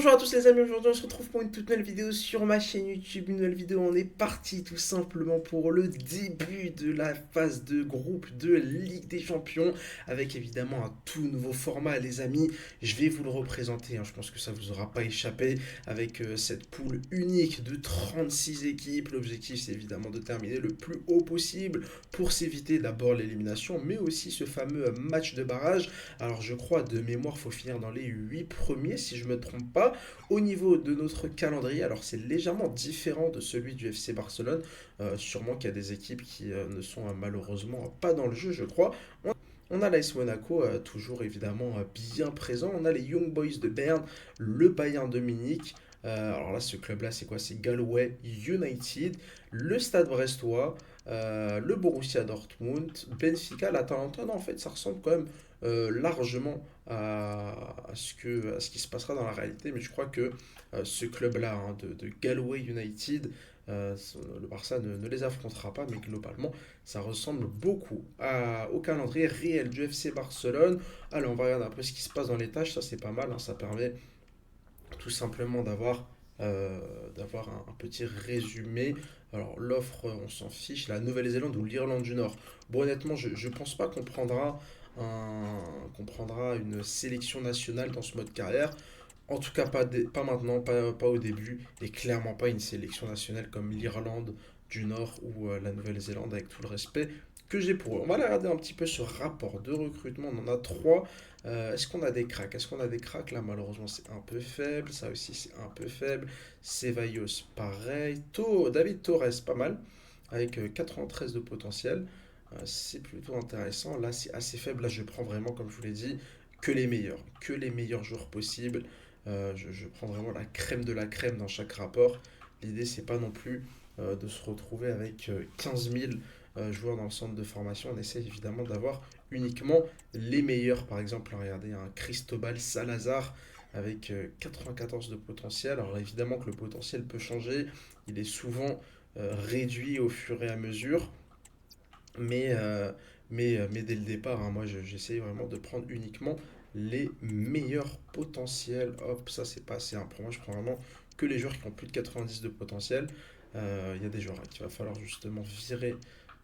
Bonjour à tous les amis, aujourd'hui on se retrouve pour une toute nouvelle vidéo sur ma chaîne YouTube. Une nouvelle vidéo, on est parti tout simplement pour le début de la phase de groupe de Ligue des Champions, avec évidemment un tout nouveau format les amis. Je vais vous le représenter, je pense que ça vous aura pas échappé, avec cette poule unique de 36 équipes. L'objectif c'est évidemment de terminer le plus haut possible pour s'éviter d'abord l'élimination, mais aussi ce fameux match de barrage. Alors je crois de mémoire, faut finir dans les 8 premiers si je me trompe pas. Au niveau de notre calendrier, alors c'est légèrement différent de celui du FC Barcelone. Sûrement qu'il y a des équipes qui ne sont malheureusement pas dans le jeu, je crois. On a l'AS Monaco, toujours évidemment bien présent. On a les Young Boys de Berne, le Bayern de Munich. Alors là, ce club-là, c'est quoi? C'est Galway United, le Stade Brestois, le Borussia Dortmund, Benfica, l'Atalanta. Non, en fait, ça ressemble quand même largement à ce qui se passera dans la réalité. Mais je crois que ce club-là, de Galway United, le Barça ne les affrontera pas, mais globalement, ça ressemble beaucoup au calendrier réel du FC Barcelone. Alors, on va regarder un peu ce qui se passe dans les tâches. Ça, c'est pas mal, ça permet tout simplement d'avoir un petit résumé. Alors, l'offre, on s'en fiche. La Nouvelle-Zélande ou l'Irlande du Nord. Bon, honnêtement, je ne pense pas qu'on prendra une sélection nationale dans ce mode carrière. En tout cas, pas maintenant, pas au début, et clairement pas une sélection nationale comme l'Irlande du Nord ou la Nouvelle-Zélande, avec tout le respect que j'ai pour eux. On va aller regarder un petit peu ce rapport de recrutement. On en a trois. Est-ce qu'on a des cracks? Est-ce qu'on a des cracks? Là, malheureusement, c'est un peu faible. Ça aussi, c'est un peu faible. Ceballos, pareil. David Torres, pas mal, avec 93 de potentiel. C'est plutôt intéressant. Là, c'est assez faible. Là, je prends vraiment, comme je vous l'ai dit, que les meilleurs joueurs possibles. Je prends vraiment la crème de la crème dans chaque rapport. L'idée, c'est pas non plus de se retrouver avec 15 000 joueurs dans le centre de formation. On essaie évidemment d'avoir uniquement les meilleurs. Par exemple, regardez un Cristobal Salazar avec 94 de potentiel. Alors évidemment que le potentiel peut changer. Il est souvent réduit au fur et à mesure. Mais, mais dès le départ, moi j'essaye vraiment de prendre uniquement les meilleurs potentiels. Hop, ça c'est pas assez, pour moi, je prends vraiment que les joueurs qui ont plus de 90 de potentiel. Il y a des joueurs qu'il va falloir justement virer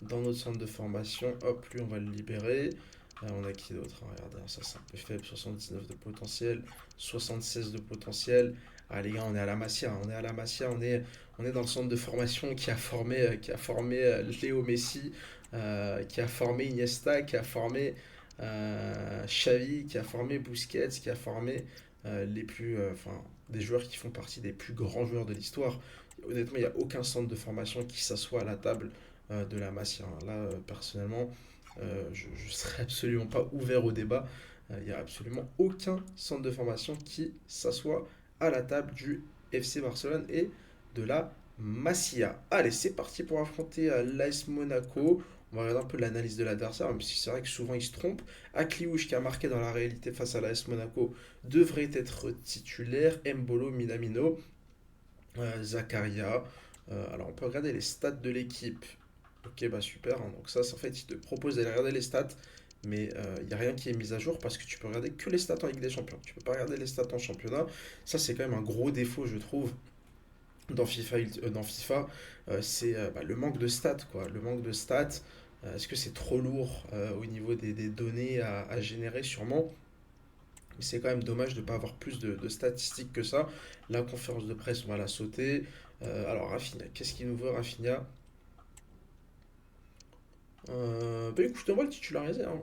dans notre centre de formation. Hop, lui on va le libérer. On a qui d'autre? Regardez, ça c'est un peu faible, 79 de potentiel, 76 de potentiel. Ah les gars, on est à la Masia, on est à la Masia, on est dans le centre de formation qui a formé Léo Messi, qui a formé Iniesta, qui a formé Xavi, qui a formé Busquets, qui a formé enfin, des joueurs qui font partie des plus grands joueurs de l'histoire. Honnêtement, il n'y a aucun centre de formation qui s'assoit à la table de la Masia. Là, personnellement, je ne serais absolument pas ouvert au débat. Il n'y a absolument aucun centre de formation qui s'assoit à la table du FC Barcelone et de la Masia. Allez, c'est parti pour affronter l'AS Monaco. On va regarder un peu l'analyse de l'adversaire, même si c'est vrai que souvent il se trompe. Akliouche, qui a marqué dans la réalité face à l'AS Monaco, devrait être titulaire. Mbolo, Minamino, Zakaria. Alors on peut regarder les stats de l'équipe. Ok, bah super. Donc ça, en fait, il te propose d'aller regarder les stats, mais il n'y a rien qui est mis à jour parce que tu peux regarder que les stats en Ligue des Champions. Tu peux pas regarder les stats en championnat. Ça, c'est quand même un gros défaut, je trouve, dans FIFA. C'est le manque de stats, quoi. Le manque de stats. Est-ce que c'est trop lourd au niveau des données à générer? Sûrement. Mais c'est quand même dommage de ne pas avoir plus de statistiques que ça. La conférence de presse, on va la sauter. Alors, Rafinha, qu'est-ce qu'il nous veut, Rafinha? Bah écoute, on va le titulariser, hein.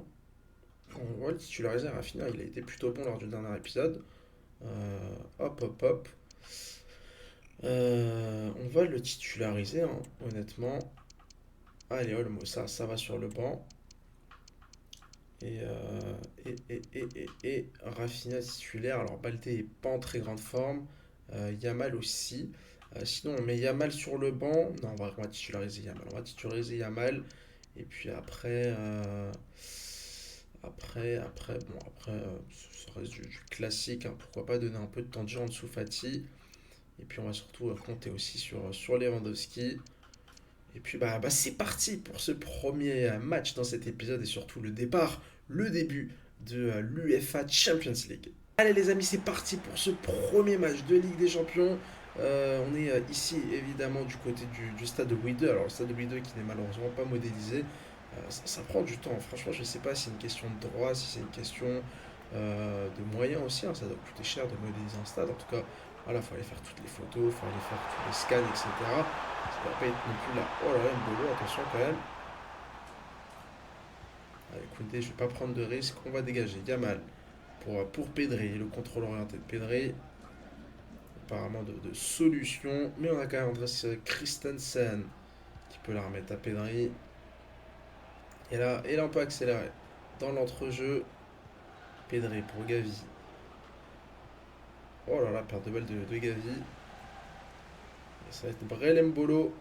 On va le titulariser, Rafinha, il a été plutôt bon lors du dernier épisode. Hop, hop, hop. On va le titulariser, hein, honnêtement. Allez, Olmo, ça va sur le banc. Et Rafinha titulaire. Alors, Balde est pas en très grande forme. Yamal aussi. Sinon, on met Yamal sur le banc. Non, on va titulariser Yamal. On va titulariser Yamal. Et puis après, ça reste du classique, hein. Pourquoi pas donner un peu de temps de jeu en dessous Fati. Et puis on va surtout compter aussi sur Lewandowski. Et puis c'est parti pour ce premier match dans cet épisode et surtout le début de l'UEFA Champions League. Allez les amis, c'est parti pour ce premier match de Ligue des Champions. On est ici évidemment du côté du stade de Louis II. Alors le stade de Louis II qui n'est malheureusement pas modélisé. Ça prend du temps. Franchement, je ne sais pas si c'est une question de droit, si c'est une question de moyens aussi, hein. Ça doit coûter cher de modéliser un stade. En tout cas, voilà, il faut aller faire toutes les photos, il faut aller faire tous les scans, etc. Ça ne va pas être non plus là. Oh là là, Mbolo, attention quand même. Allez, Koundé, je ne vais pas prendre de risque. On va dégager. Yamal pour Pedri, le contrôle orienté de Pedri. Apparemment de solutions. Mais on a quand même Andrés Christensen qui peut la remettre à Pedri. Et là on peut accélérer. Dans l'entrejeu, Pedri pour Gavi. Oh là là, perte de balle de Gavi. Et ça va être Brel Mbolo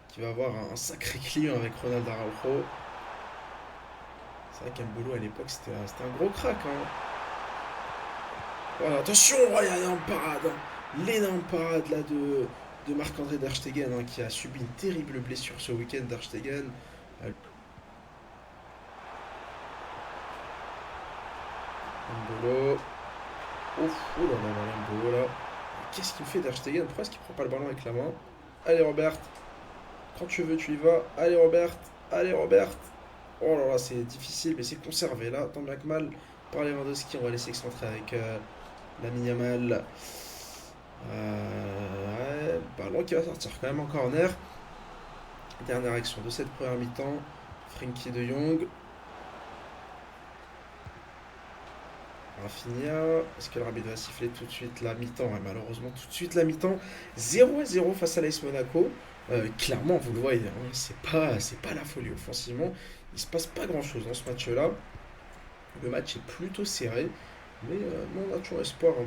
qui va avoir un sacré client avec Ronald Araujo. C'est vrai qu'Mbolo à l'époque c'était un gros crack, hein. Voilà, attention, oh, il y a une parade, hein. L'énorme parade là de Marc-André Ter Stegen, hein, qui a subi une terrible blessure ce week-end. Ter Stegen. Mbolo. Ouf, oh là là là, Mbolo là. Qu'est-ce qu'il fait Ter Stegen? Pourquoi est-ce qu'il prend pas le ballon avec la main? Allez Robert, quand tu veux tu y vas. Allez Robert, allez Robert. Oh là là, c'est difficile, mais c'est conservé là, tant bien que mal par Lewandowski. On va laisser excentrer avec Lamine Yamal. Ouais, ballon qui va sortir quand même en corner. Dernière action de cette première mi-temps. Frenkie de Jong. Rafinha. Est-ce que l'arbitre va siffler tout de suite la mi-temps? Ouais, malheureusement, tout de suite la mi-temps. 0-0 face à l'AS Monaco. Clairement, vous le voyez, hein, c'est pas la folie offensivement. Il se passe pas grand-chose dans ce match-là. Le match est plutôt serré. Mais on a toujours espoir, hein,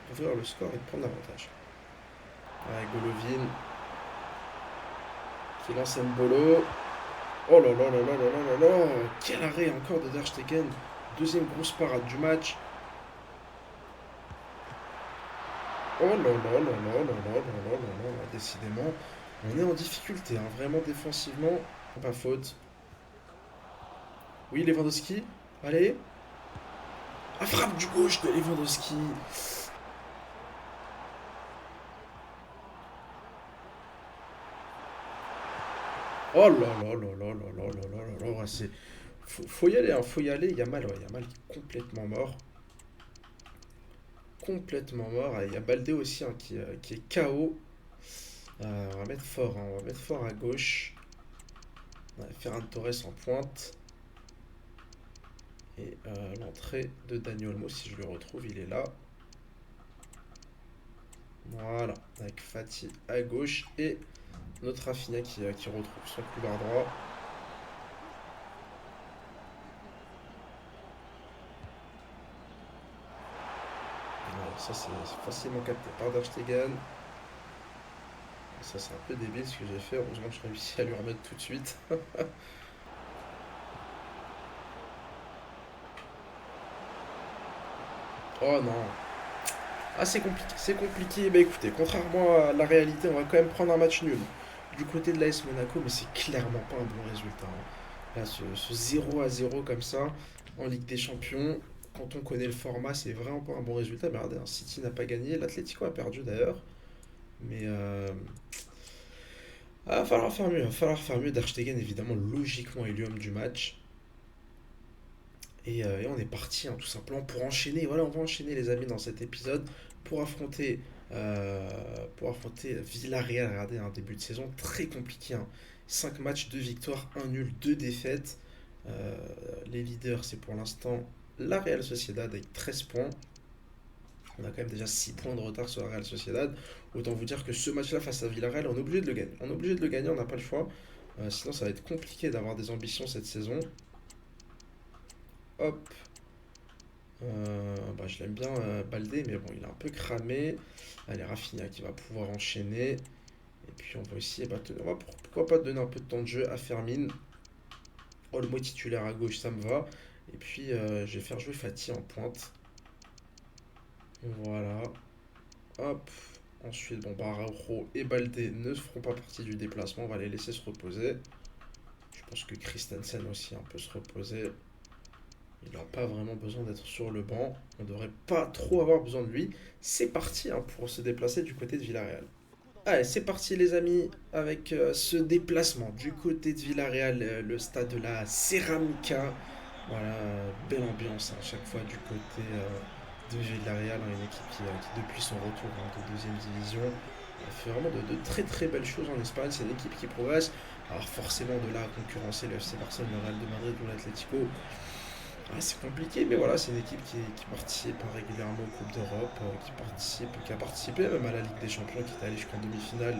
d'ouvrir le score et de prendre l'avantage. Ouais, Golovin qui lance Mbolo. Oh là là là là là là là là. Quel arrêt encore de Ter Stegen. Deuxième grosse parade du match. Oh là là là là là là là là là là. Décidément, on est en difficulté, hein, vraiment défensivement. Pas faute. Oui, Lewandowski. Allez. La frappe du gauche de Lewandowski. Oh là là là là là là là là là là. Ouais, faut y aller, hein, faut y aller. Yamal, ouais, Yamal qui est complètement mort. Complètement mort. Et il y a Baldé aussi, hein, qui est KO. On va mettre fort, hein, on va mettre fort à gauche. Ouais, Ferran Torres en pointe. Et l'entrée de Dani Olmo, si je le retrouve, il est là. Voilà, avec Fati à gauche et notre Rafinha qui retrouve son couloir droit. Voilà, ça c'est facilement capté par Der Stegen. Ça c'est un peu débile ce que j'ai fait, heureusement que je réussis à lui remettre tout de suite. Oh non. Ah c'est compliqué, c'est compliqué. Bah écoutez, contrairement à la réalité, on va quand même prendre un match nul du côté de l'AS Monaco, mais c'est clairement pas un bon résultat, hein. Là, ce 0-0 comme ça, en Ligue des Champions, quand on connaît le format, c'est vraiment pas un bon résultat. Mais regardez, hein, City n'a pas gagné, l'Atlético a perdu d'ailleurs. Mais va falloir faire mieux, va falloir faire mieux. Der Stegen, évidemment, logiquement, est l'homme du match. Et on est parti, hein, tout simplement pour enchaîner. Voilà, on va enchaîner les amis dans cet épisode pour affronter, euh, pour affronter Villarreal. Regardez, un début de saison très compliqué, hein. 5 matchs, 2 victoires, un nul, 2 défaites. Euh, les leaders, c'est pour l'instant la Real Sociedad avec 13 points. On a quand même déjà 6 points de retard sur la Real Sociedad. Autant vous dire que ce match-là face à Villarreal, on est obligé de le gagner. On est obligé de le gagner, on n'a pas le choix. Sinon, ça va être compliqué d'avoir des ambitions cette saison. Hop, bah, je l'aime bien, Baldé, mais bon, il est un peu cramé. Allez, Rafinha qui va pouvoir enchaîner. Et puis on va aussi, bah, pourquoi pas donner un peu de temps de jeu à Fermin. Olmo titulaire à gauche, ça me va. Et puis je vais faire jouer Fati en pointe. Voilà. Hop. Ensuite, bon, bah, Araujo et Baldé ne feront pas partie du déplacement. On va les laisser se reposer. Je pense que Christensen aussi, hein, peut se reposer. Il n'a pas vraiment besoin d'être sur le banc. On ne devrait pas trop avoir besoin de lui. C'est parti hein, pour se déplacer du côté de Villarreal. Allez, c'est parti les amis avec ce déplacement du côté de Villarreal, le stade de la Ceramica. Voilà, belle ambiance à chaque fois du côté de Villarreal, hein, une équipe qui, depuis son retour de deuxième division, fait vraiment de très très belles choses en Espagne. C'est une équipe qui progresse. Alors forcément de là à concurrencer le FC Barcelone, le Real de Madrid ou l'Atlético, c'est compliqué, mais voilà, c'est une équipe qui participe régulièrement aux Coupes d'Europe, qui a participé même à la Ligue des Champions, qui est allée jusqu'en demi-finale.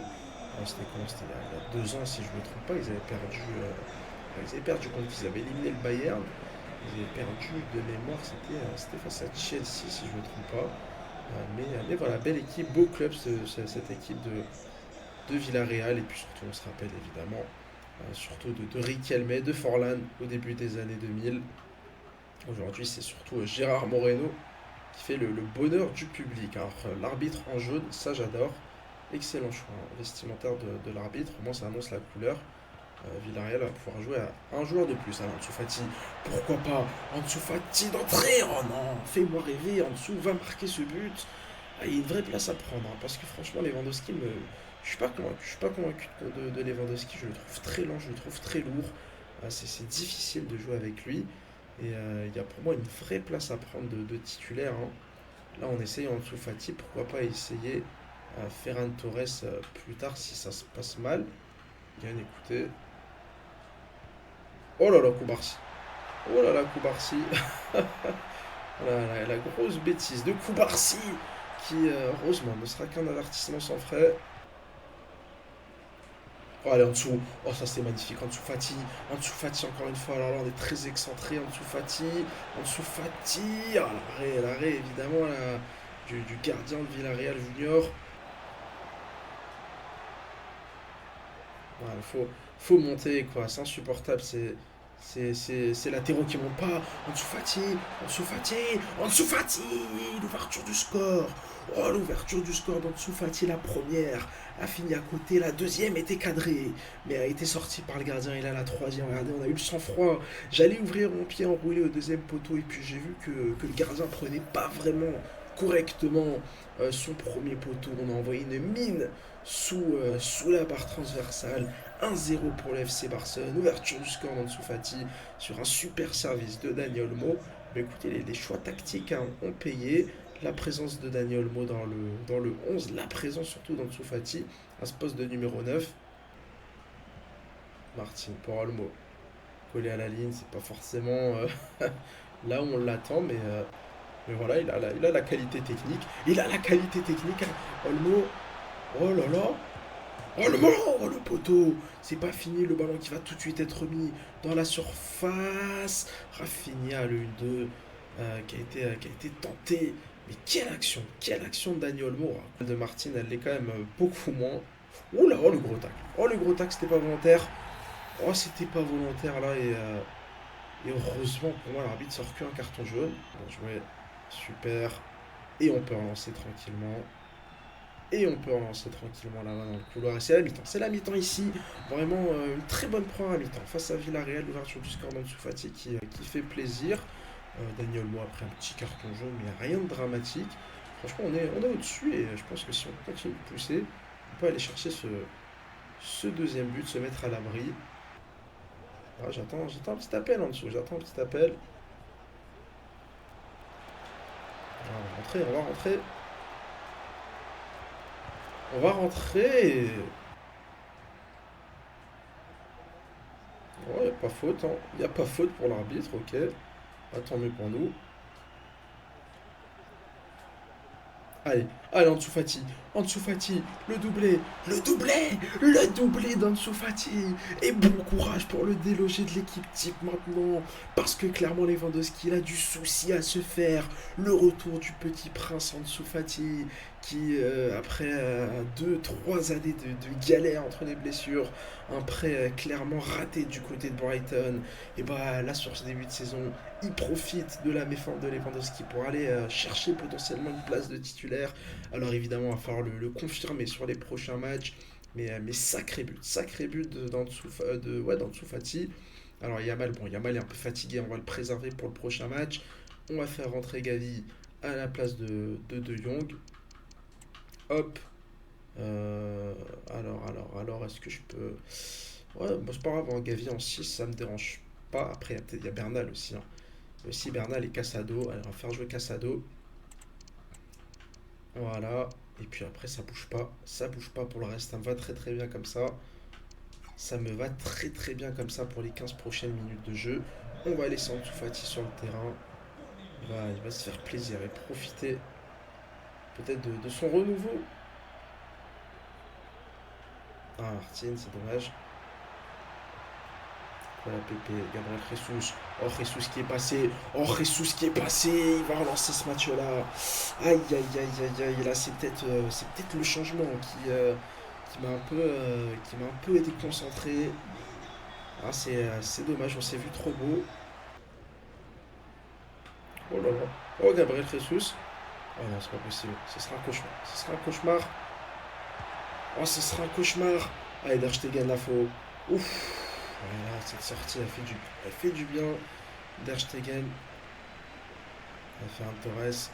C'était quand? C'était il y a 2 ans, si je ne me trompe pas. Ils avaient perdu contre qui? Ils avaient éliminé le Bayern. Ils avaient perdu de mémoire, c'était face à Chelsea, si je ne me trompe pas. Mais voilà, belle équipe, beau club, cette équipe de Villarreal. Et puis surtout, on se rappelle évidemment, surtout de Riquelme, de Forlan au début des années 2000. Aujourd'hui, c'est surtout Gérard Moreno qui fait le bonheur du public. Alors, l'arbitre en jaune, ça j'adore. Excellent choix vestimentaire de l'arbitre. Au moins, ça annonce la couleur. Villarreal va pouvoir jouer à un joueur de plus. Alors, Ansu Fati, pourquoi pas Ansu Fati d'entrée. Oh non, fais-moi rêver. Ansu va marquer ce but. Il y a une vraie place à prendre. Hein, parce que franchement, Lewandowski, je suis pas convaincu. Je suis pas convaincu de Lewandowski. Je le trouve très lent, je le trouve très lourd. C'est difficile de jouer avec lui. Et il y a pour moi une vraie place à prendre de titulaire. Hein. Là, on essaye Ansu Fati. Pourquoi pas essayer Ferran Torres plus tard si ça se passe mal. Bien écoutez. Oh là là, Koubarsi. Oh là là, Koubarsi. La grosse bêtise de Koubarsi qui, heureusement, ne sera qu'un avertissement sans frais. Oh, allez, en dessous. Oh, ça c'est magnifique. En dessous Fati. En dessous Fati, encore une fois. Alors là, on est très excentré. En dessous Fati. En dessous Fati. Ah, l'arrêt, évidemment, là, du gardien de Villarreal Junior. Voilà, faut monter, quoi. C'est insupportable. C'est latéraux qui montent pas. En dessous Fati. En dessous Fati. En dessous Fati. L'ouverture du score. Oh, l'ouverture du score d'Ansu Fati, la première a fini à côté, la deuxième était cadrée, mais a été sortie par le gardien. Et là, la troisième, regardez, on a eu le sang-froid. J'allais ouvrir mon pied enroulé au deuxième poteau, et puis j'ai vu que le gardien prenait pas vraiment correctement son premier poteau. On a envoyé une mine sous la barre transversale. 1-0 pour le FC Barcelone, ouverture du score d'Ansu Fati sur un super service de Daniel Olmo. Mais écoutez, les choix tactiques hein, ont payé la présence de Daniel Olmo dans le 11, la présence surtout d'Ansu Fati à ce poste de numéro 9. Martin pour Olmo, collé à la ligne, c'est pas forcément là où on l'attend, mais voilà, il a la qualité technique. Il a la qualité technique, hein. Olmo, oh là là, Olmo, oh le poteau, c'est pas fini, le ballon qui va tout de suite être mis dans la surface. Rafinha, le 1-2, qui a été tenté. Mais quelle action de Dani Olmo. Hein. De Martin, elle l'est quand même beaucoup moins. Oh là, oh le gros tacle. Oh le gros tacle, c'était pas volontaire. Oh, c'était pas volontaire là. Et heureusement pour moi, l'arbitre sort qu'un carton jaune. Bien joué, super. Et on peut relancer tranquillement. Et on peut relancer tranquillement là-bas dans le couloir. Et c'est la mi-temps. C'est la mi-temps ici. Vraiment une très bonne première mi-temps. Face à Villarreal, l'ouverture du score d'Ansu Fati qui fait plaisir. Daniel Mo après un petit carton jaune, mais il n'y a rien de dramatique. Franchement, on est au-dessus et je pense que si on continue de pousser, on peut aller chercher ce deuxième but, se mettre à l'abri. Ah, j'attends un petit appel en dessous, j'attends un petit appel. Ah, on va rentrer, on va rentrer. On va rentrer. Ouais, y a pas faute, hein. Y a pas faute pour l'arbitre, ok. Ah, tant mieux pour nous. Allez, allez, Ansu Fati, le doublé d'Ansu Fati. Et bon courage pour le déloger de l'équipe type maintenant, parce que clairement Lewandowski il a du souci à se faire. Le retour du petit prince Ansu Fati, qui après 2-3 années de galère entre les blessures, un prêt clairement raté du côté de Brighton, et bah là sur ce début de saison, il profite de la méforme de Lewandowski pour aller chercher potentiellement une place de titulaire. Alors évidemment, il va falloir le confirmer sur les prochains matchs. Mais sacré but d'Ansu Fati. Alors Yamal, bon, Yamal est un peu fatigué, on va le préserver pour le prochain match. On va faire rentrer Gavi à la place de Jong. Hop. Alors, est-ce que je peux... Ouais, bon, c'est pas grave, hein, Gavi en 6 ça me dérange pas. Après, il y a Bernal aussi, hein. Il y a aussi Bernal et Casado. Alors, on va faire jouer Casado. Voilà. Et puis après, ça bouge pas. Ça bouge pas pour le reste. Ça me va très très bien comme ça. Ça me va très très bien comme ça pour les 15 prochaines minutes de jeu. On va laisser Ansu Fati sur le terrain. Il va se faire plaisir et profiter peut-être de son renouveau. Ah, Martin, c'est dommage. Voilà, Pépé, Gabriel Jesus. Oh, Jesus qui est passé. Oh, Jesus qui est passé. Il va relancer ce match-là. Aïe, aïe, aïe, aïe, aïe. Là, c'est peut-être le changement qui m'a un peu déconcentré. Ah, c'est dommage, on s'est vu trop beau. Oh là là. Oh, Gabriel Jesus. Oh non, c'est pas possible. Ce sera un cauchemar. Ce sera un cauchemar. Oh, ce sera un cauchemar. Allez, Der Stegen, là, faut. Ouf. Voilà, cette sortie, elle fait du bien. Der Stegen, elle fait un Torres.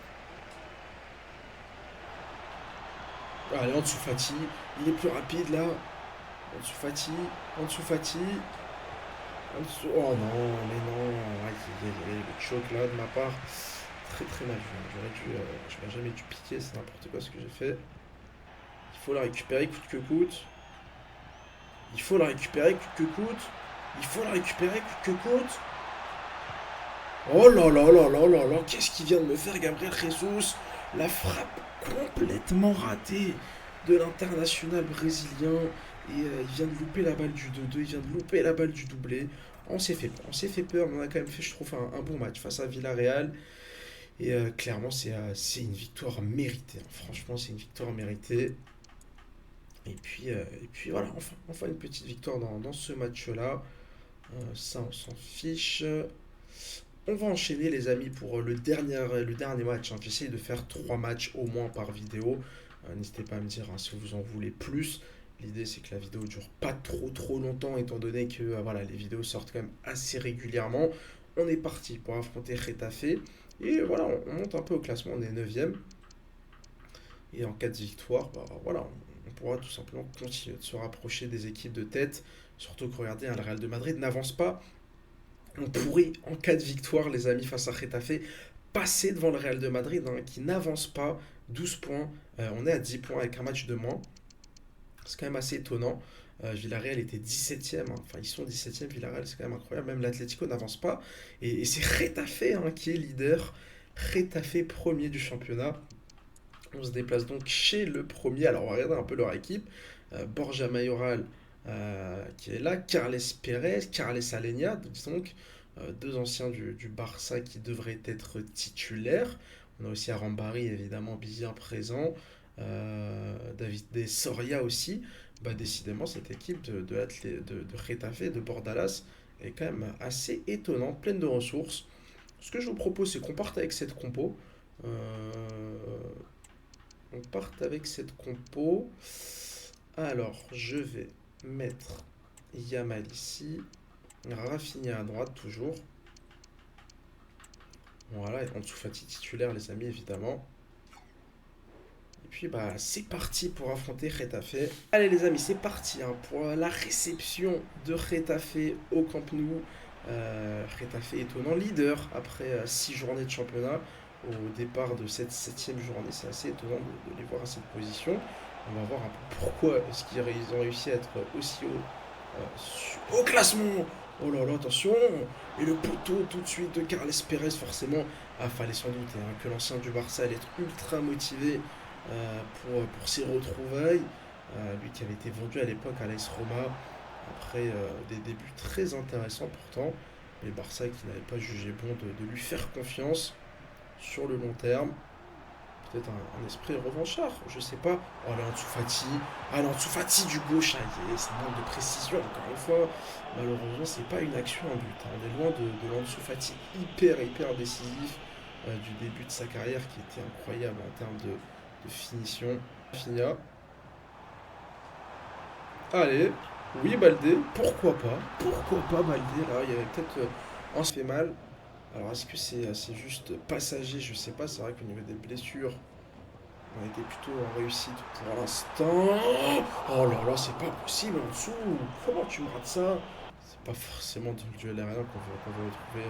Allez, Ansu Fati. Il est plus rapide, là. Ansu Fati. Ansu Fati. Oh non, mais non. Aïe, aïe, aïe, le choc, là, de ma part. Très, très mal vu, hein. Je n'aurais jamais dû piquer. C'est n'importe quoi ce que j'ai fait. Il faut la récupérer coûte que coûte. Il faut la récupérer coûte que coûte. Il faut la récupérer coûte que coûte. Oh là là là là là là, qu'est-ce qu'il vient de me faire Gabriel Jesus? La frappe complètement ratée de l'international brésilien. Et il vient de louper la balle du 2-2, il vient de louper la balle du doublé. On s'est fait peur, mais on a quand même fait, je trouve, un bon match face à Villarreal. Et clairement, c'est une victoire méritée, hein. Franchement, c'est une victoire méritée. Et puis voilà, enfin une petite victoire dans ce match-là. Ça, on s'en fiche. On va enchaîner les amis pour le dernier match, hein. J'essaie de faire 3 matchs au moins par vidéo. N'hésitez pas à me dire, hein, si vous en voulez plus. L'idée c'est que la vidéo dure pas trop trop longtemps étant donné que voilà, les vidéos sortent quand même assez régulièrement. On est parti pour affronter Retafe. Et voilà, on monte un peu au classement, on est 9ème. Et en cas de victoire, bah, voilà, on pourra tout simplement continuer de se rapprocher des équipes de tête. Surtout que regardez, hein, le Real de Madrid n'avance pas. On pourrait, en cas de victoire, les amis, face à Getafe, passer devant le Real de Madrid, hein, qui n'avance pas. 12 points. On est à 10 points avec un match de moins. C'est quand même assez étonnant. Villarreal était 17ème, hein. Enfin, ils sont 17ème, Villarreal, c'est quand même incroyable. Même l'Atlético n'avance pas. Et c'est Getafe, hein, qui est leader. Getafe premier du championnat. On se déplace donc chez le premier. Alors, on va regarder un peu leur équipe. Borja Mayoral, qui est là. Carles Pérez, Carles Alenia, donc deux anciens du Barça qui devraient être titulaires. On a aussi Arambari, évidemment, bien présent. David De Soria aussi. Bah, décidément, cette équipe de Getafe, de Bordalas, est quand même assez étonnante, pleine de ressources. Ce que je vous propose, c'est qu'on parte avec cette compo. Euh, on parte avec cette compo. Alors, je vais mettre Yamal ici. Rafinha à droite, toujours. Voilà, et Ansu Fati titulaire, les amis, évidemment. Et puis, bah, c'est parti pour affronter Getafe. Allez, les amis, c'est parti, hein, pour la réception de Getafe au Camp Nou. Getafe étonnant leader après 6 journées de championnat. Au départ de cette 7e journée, c'est assez étonnant de les voir à cette position. On va voir un peu pourquoi est-ce qu'ils ont réussi à être aussi au classement. Oh là là, attention. Et le poteau tout de suite de Carles Pérez, forcément. Ah, fallait sans doute, hein, que l'ancien du Barça allait être ultra motivé pour ses retrouvailles. Lui qui avait été vendu à l'époque à l'AS Roma, après des débuts très intéressants pourtant. Mais Barça qui n'avait pas jugé bon de lui faire confiance sur le long terme. Peut-être un esprit revanchard, je sais pas. Oh là, Ansu Fati. Ah, Ansu Fati du gauche, ah, ça manque de précision, encore une fois. Malheureusement, c'est pas une action en but, hein. On est loin de l'Ansu Fati hyper décisif du début de sa carrière qui était incroyable en termes de finition. Finia. Allez. Oui, Baldé, pourquoi pas? Pourquoi pas Baldé? Là, il y avait peut-être un se fait mal. Alors, est-ce que c'est juste passager? Je sais pas. C'est vrai qu'au niveau des blessures, on était plutôt en réussite pour l'instant. Oh là là, c'est pas possible en dessous. Comment tu me rates ça? C'est pas forcément dans le duel aérien qu'on veut retrouver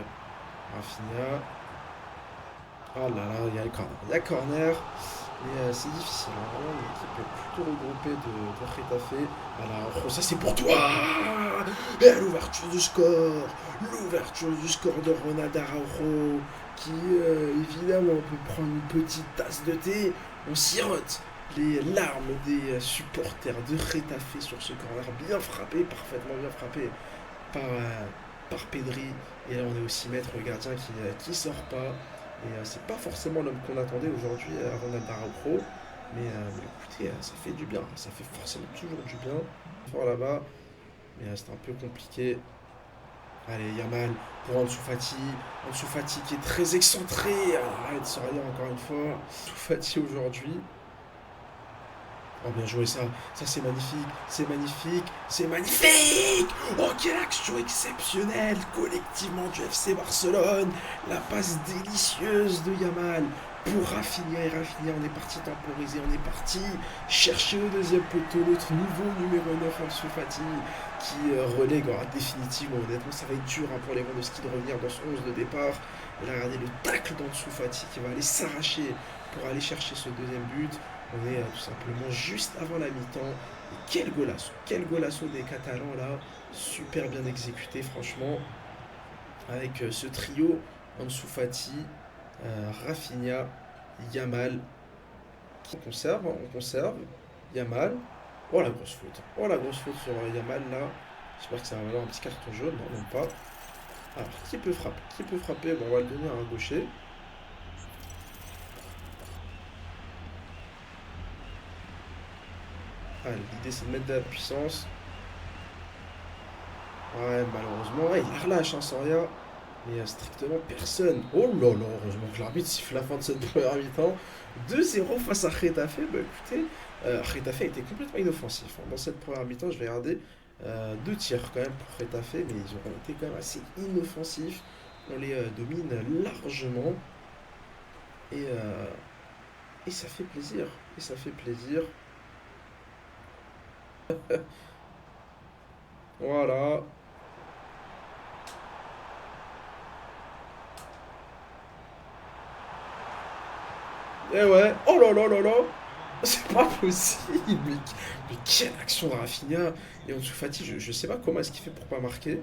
Rafinha. Oh là là, il y a le corner. Il y a corner. Mais c'est difficile, hein. Vraiment, une équipe plutôt regroupée de Getafe. Voilà, oh, ça c'est pour toi. Et l'ouverture du score. L'ouverture du score de Ronald Araujo. Qui, évidemment, peut prendre une petite tasse de thé. On sirote les larmes des supporters de Getafe sur ce corner. Bien frappé, parfaitement bien frappé par Pedri. Et là, on est aussi maître le gardien qui sort pas. Et c'est pas forcément l'homme qu'on attendait aujourd'hui à Ronald Araujo. Mais écoutez, ça fait du bien. Ça fait forcément toujours du bien. Fort là-bas. Mais c'est un peu compliqué. Allez, Yamal pour Ansu Fati. Ansu Fati qui est très excentré. Arrête, sans rien encore une fois. Ansu Fati aujourd'hui. Oh, bien joué ça. Ça, c'est magnifique. C'est magnifique. C'est magnifique. Oh, quelle action exceptionnelle collectivement du FC Barcelone. La passe délicieuse de Yamal pour Rafinha. Et Rafinha, on est parti temporiser. On est parti chercher au deuxième poteau notre nouveau numéro 9, Ansu Fati, qui relègue définitivement. Honnêtement, ça va être dur pour les Lewandowski de revenir dans son 11 de départ. Et là, regardez le tacle d'Ansu Fati qui va aller s'arracher pour aller chercher ce deuxième but. On est tout simplement juste avant la mi-temps. Et quel golasso des Catalans là, super bien exécuté franchement, avec ce trio, Ansu Fati, Rafinha, Yamal, qui on conserve, Yamal, oh la grosse faute sur Yamal là, j'espère que ça va avoir un petit carton jaune, non, même pas. Alors, qui peut frapper, bon, on va le donner à un gaucher. Ah, l'idée c'est de mettre de la puissance. Ouais, malheureusement, ouais, il relâche hein, sans rien. Mais strictement personne. Oh là là, heureusement que l'arbitre siffle la fin de cette première mi-temps. 2-0 face à Getafe. Bah écoutez, Getafe a été complètement inoffensif, hein. Dans cette première mi-temps, je vais regarder deux tirs quand même pour Getafe, mais ils auront été quand même assez inoffensifs. On les domine largement. Et, euh, et ça fait plaisir. Et ça fait plaisir. Voilà. Et ouais. Oh là là là là. C'est pas possible. Mais quelle action de Rafinha. Et Ansu Fati, je sais pas comment est-ce qu'il fait pour pas marquer.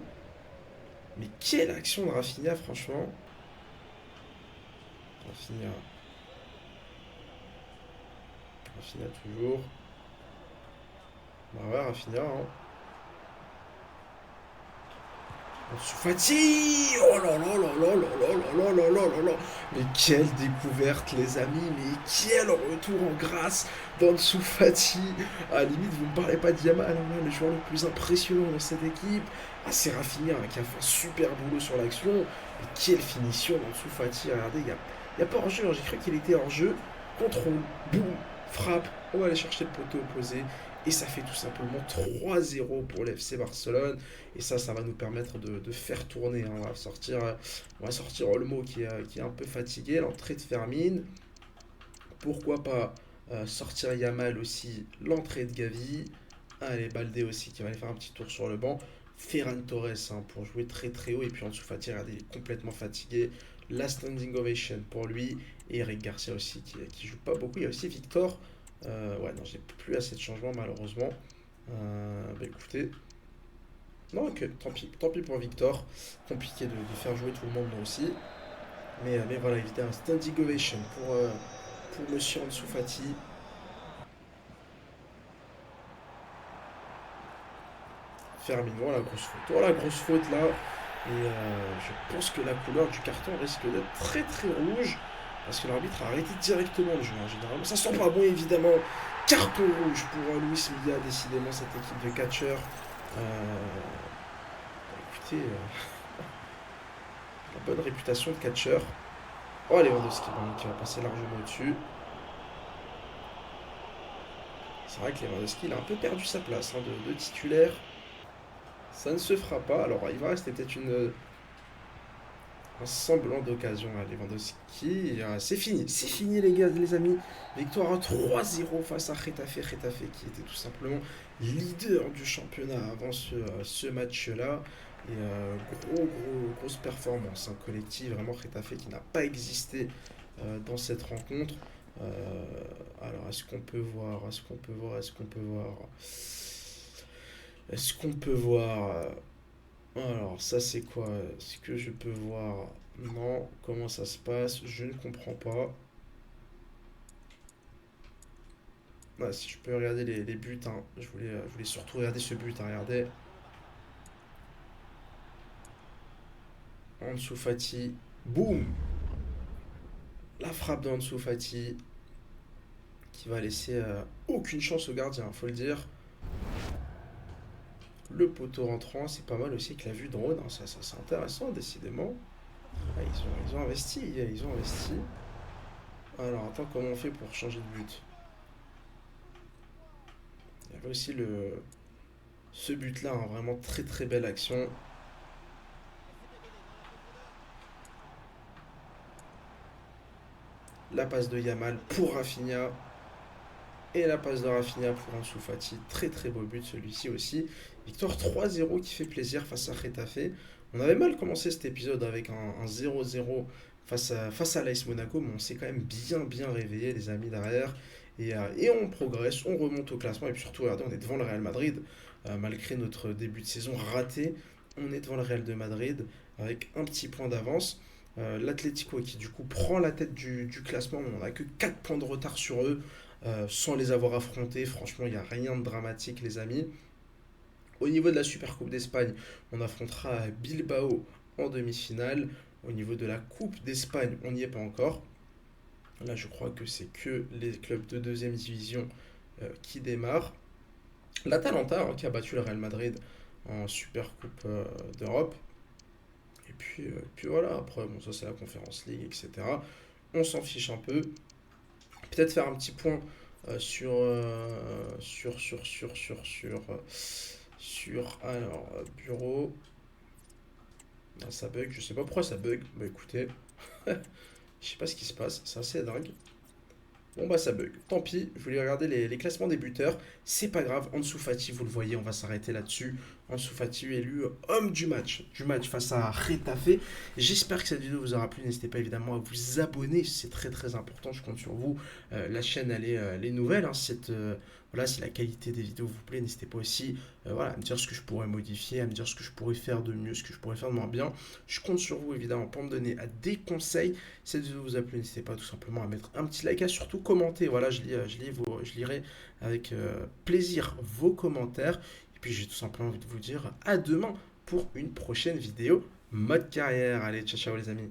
Mais quelle action de Rafinha, franchement. Rafinha. Rafinha toujours. Bah ouais, Rafinha, hein. Ansu Fati. Oh là là là là là là là là là là là. Mais quelle découverte, les amis. Mais quel retour en grâce d'Ansu Fati. À la limite, vous ne me parlez pas de Yamal, hein, le joueur le plus impressionnant dans cette équipe. Ah, c'est Rafinha hein, qui a fait un super boulot sur l'action. Mais quelle finition d'Ansu Fati. Regardez, il y a pas hors-jeu, hein. J'ai cru qu'il était hors-jeu. Contrôle, boum, frappe. On va aller chercher le poteau opposé. Et ça fait tout simplement 3-0 pour l'FC Barcelone. Et ça va nous permettre de faire tourner, hein. On va sortir Olmo qui est un peu fatigué. L'entrée de Fermin. Pourquoi pas sortir Yamal aussi. L'entrée de Gavi. Allez, Baldé aussi qui va aller faire un petit tour sur le banc. Ferran Torres hein, pour jouer très très haut. Et puis Ansu Fati, regardez, il est complètement fatigué. La standing ovation pour lui. Et Eric Garcia aussi qui joue pas beaucoup. Il y a aussi Victor. Ouais, non, j'ai plus assez de changements malheureusement. Bah écoutez, non, ok, tant pis pour Victor. Compliqué de faire jouer tout le monde, moi aussi. Mais voilà, évidemment, standing ovation pour Monsieur Ansu Fati. Fermine, voilà la grosse faute là. Et je pense que la couleur du carton risque d'être très très rouge. Parce que l'arbitre a arrêté directement le jeu, hein. Généralement, ça sent pas bon évidemment. Carton rouge pour Luis Milla, décidément cette équipe de catcheurs. Écoutez, la bonne réputation de catcheur. Oh, Lewandowski qui va passer largement au-dessus. C'est vrai que Lewandowski il a un peu perdu sa place hein, de titulaire. Ça ne se fera pas. Alors, il va rester peut-être un semblant d'occasion à Lewandowski. C'est fini les gars, les amis. Victoire 3-0 face à Getafe. Getafe qui était tout simplement leader du championnat avant ce match-là. Et grosse performance collective. Vraiment Getafe qui n'a pas existé dans cette rencontre. Alors, est-ce qu'on peut voir, est-ce qu'on peut voir, est-ce qu'on peut voir, est-ce qu'on peut voir alors, ça c'est quoi? Est-ce que je peux voir? Non. Comment ça se passe? Je ne comprends pas. Ah, si je peux regarder les buts, hein. Je voulais surtout regarder ce but, hein. Regardez. Ansu Fati. Boum! La frappe d'Ansu Fati qui va laisser aucune chance au gardien, faut le dire. Le poteau rentrant, c'est pas mal aussi avec la vue drone, hein. Ça c'est intéressant, décidément. Ah, ils ont investi, ils ont investi. Alors, attends, comment on fait pour changer de but? Il y avait aussi ce but-là, hein, vraiment très très belle action. La passe de Yamal pour Rafinha. Et la passe de Rafinha pour Ansu Fati. Très très beau but celui-ci aussi. Victoire 3-0 qui fait plaisir face à Getafe. On avait mal commencé cet épisode avec un 0-0 face à l'AS Monaco, mais on s'est quand même bien réveillé les amis derrière. Et on progresse, on remonte au classement. Et puis surtout, regardez, on est devant le Real Madrid. Malgré notre début de saison raté, on est devant le Real de Madrid avec un petit point d'avance. L'Atlético qui du coup prend la tête du classement, mais on n'a que 4 points de retard sur eux sans les avoir affrontés. Franchement, il n'y a rien de dramatique, les amis. Au niveau de la Super Coupe d'Espagne, on affrontera Bilbao en demi-finale. Au niveau de la Coupe d'Espagne, on n'y est pas encore. Là, je crois que c'est que les clubs de deuxième division qui démarrent. L'Atalanta qui a battu le Real Madrid en Super Coupe d'Europe. Et puis voilà, après, bon, ça c'est la Conférence League, etc. On s'en fiche un peu. Peut-être faire un petit point alors, bureau. Ah, ça bug, je sais pas pourquoi ça bug. Bah écoutez, je sais pas ce qui se passe, c'est assez dingue. Bon bah ça bug. Tant pis, je voulais regarder les classements des buteurs. C'est pas grave, Ansu Fati, vous le voyez, on va s'arrêter là-dessus. Ansu Fati élu homme du match face à Retafe. J'espère que cette vidéo vous aura plu. N'hésitez pas évidemment à vous abonner, c'est très très important, je compte sur vous. La chaîne elle est nouvelle, hein, voilà, si la qualité des vidéos vous plaît, n'hésitez pas aussi voilà, à me dire ce que je pourrais modifier, à me dire ce que je pourrais faire de mieux, ce que je pourrais faire de moins bien. Je compte sur vous évidemment pour me donner des conseils. Si cette vidéo vous a plu, n'hésitez pas tout simplement à mettre un petit like, à surtout commenter. Voilà, je lirai avec plaisir vos commentaires. Et puis j'ai tout simplement envie de vous dire à demain pour une prochaine vidéo mode carrière. Allez, ciao ciao les amis.